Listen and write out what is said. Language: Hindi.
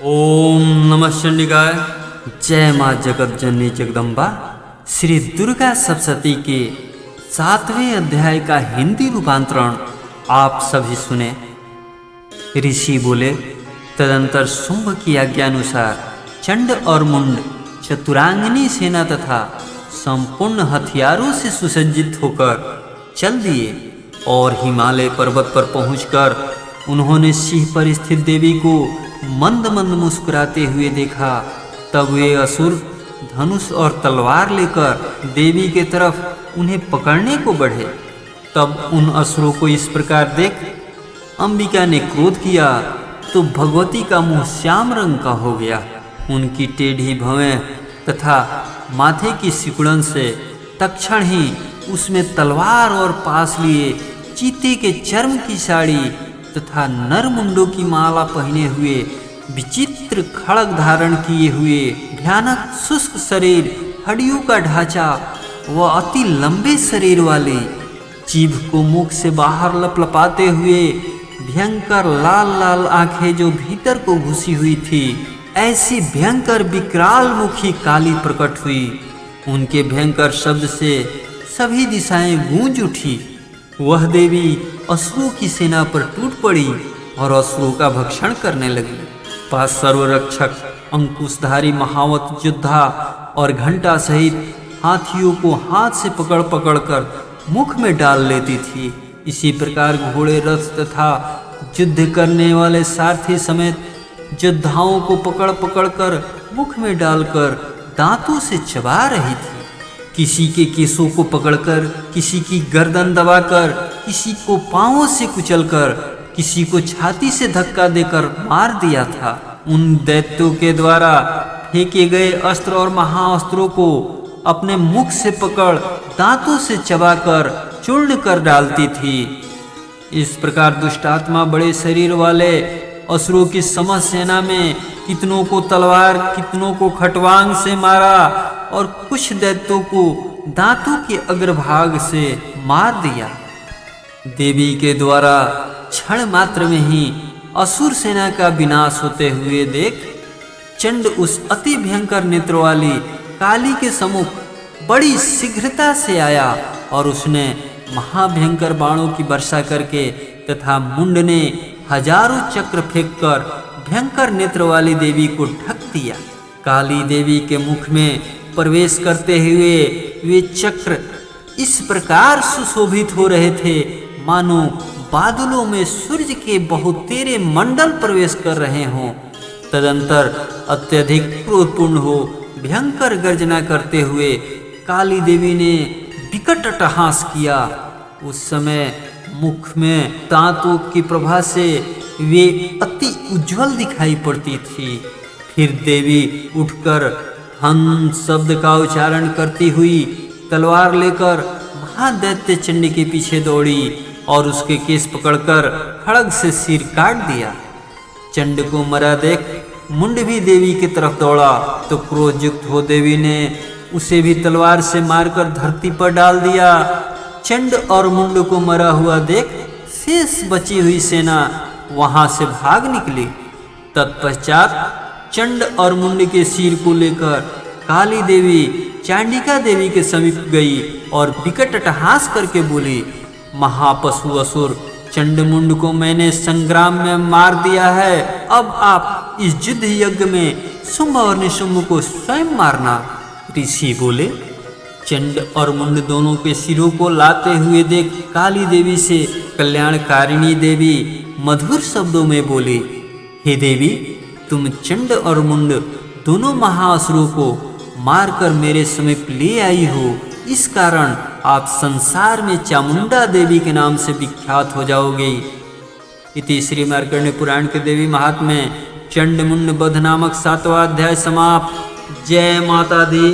ओम नमः चंडिकाय। जय माँ जगत जननी जगदम्बा। श्री दुर्गा सप्तशती के 7वें अध्याय का हिंदी रूपांतरण आप सभी सुने। ऋषि बोले, तदंतर शुंभ की आज्ञानुसार चंड और मुंड चतुरांगिनी सेना तथा संपूर्ण हथियारों से सुसज्जित होकर चल दिए और हिमालय पर्वत पर पहुंचकर उन्होंने सिंह पर स्थित देवी को मंद मंद मुस्कुराते हुए देखा। तब वे असुर धनुष और तलवार लेकर देवी के तरफ उन्हें पकड़ने को बढ़े। तब उन असुरों को इस प्रकार देख अंबिका ने क्रोध किया तो भगवती का मुंह श्याम रंग का हो गया। उनकी टेढ़ी भवें तथा माथे की सिकुड़न से तत्क्षण ही उसमें तलवार और पास लिए चीते के चर्म की साड़ी तथा नर मुंडों की माला पहने हुए विचित्र खड़ग धारण किए हुए भयानक शुष्क शरीर, हड्डियों का ढांचा व अति लंबे शरीर वाले, जीभ को मुख से बाहर लपलपाते हुए भयंकर लाल लाल आंखें जो भीतर को घुसी हुई थी, ऐसी भयंकर विकराल मुखी काली प्रकट हुई। उनके भयंकर शब्द से सभी दिशाएं गूंज उठी। वह देवी असुरों की सेना पर टूट पड़ी और असुरों का भक्षण करने लगी। पास सर्वरक्षक अंकुशधारी महावत योद्धा और घंटा सहित हाथियों को हाथ से पकड़ पकड़ कर मुख में डाल लेती थी। इसी प्रकार घोड़े, रथ तथा युद्ध करने वाले सारथी समेत योद्धाओं को पकड़ पकड़ कर मुख में डालकर दांतों से चबा रही थी। किसी के केसों को पकड़कर, किसी की गर्दन दबाकर, किसी को पांवों से कुचलकर, किसी को छाती से धक्का देकर मार दिया था। उन दैत्यों के द्वारा फेंके गए अस्त्र और महाअस्त्रों को अपने मुख से पकड़ दांतों से चबाकर चूर्ण कर डालती थी। इस प्रकार दुष्टात्मा बड़े शरीर वाले असुरों की समस्त सेना में कितनों को तलवार, कितनों को खटवांग से मारा और कुछ दैत्यों को दांतों के अग्रभाग से मार दिया। देवी के द्वारा क्षण मात्र में ही असुर सेना का विनाश होते हुए देख चंड उस अति भयंकर नेत्र वाली काली के सम्मुख बड़ी शीघ्रता से आया और उसने महाभयंकर बाणों की वर्षा करके तथा मुंड ने हजारों चक्र फेंककर भयंकर नेत्र वाली देवी को ढक दिया। काली देवी के मुख में प्रवेश करते हुए वे चक्र इस प्रकार सुशोभित हो रहे थे मानो बादलों में सूर्य के बहुतेरे मंडल प्रवेश कर रहे हों। तदंतर अत्यधिक क्रोधपूर्ण हो भयंकर गर्जना करते हुए काली देवी ने विकट अट्टहास किया। उस समय मुख में दांतों की प्रभा से वे अति उज्जवल दिखाई पड़ती थी। फिर देवी उठकर हंस शब्द का उच्चारण करती हुई तलवार लेकर महादैत्य चंडी के पीछे दौड़ी और उसके केस पकड़कर खड़ग से सिर काट दिया। चंड को मरा देख मुंड भी देवी की तरफ दौड़ा तो क्रोधयुक्त हो देवी ने उसे भी तलवार से मारकर धरती पर डाल दिया। चंड और मुंड को मरा हुआ देख शेष बची हुई सेना वहां से भाग निकली। तत्पश्चात चंड और मुंड के सिर को लेकर काली देवी चांडिका देवी के समीप गई और विकट अट्टहास करके बोली, महापशु असुर चंड मुंड को मैंने संग्राम में मार दिया है। अब आप इस युद्ध यज्ञ में शुंभ और निशुंभ को स्वयं मारना। ऋषि बोले, चंड और मुंड दोनों के सिरों को लाते हुए देख काली देवी से कल्याणकारिणी देवी मधुर शब्दों में बोली, हे देवी, तुम चंड और मुंड दोनों महाअसुरों को मारकर मेरे समीप ले आई हो। इस कारण आप संसार में चामुंडा देवी के नाम से विख्यात हो जाओगे। इति श्री मार्कंडेय पुराण के देवी महात्म्य चंड मुंड वध नामक 7वां अध्याय समाप्त। जय माता दी।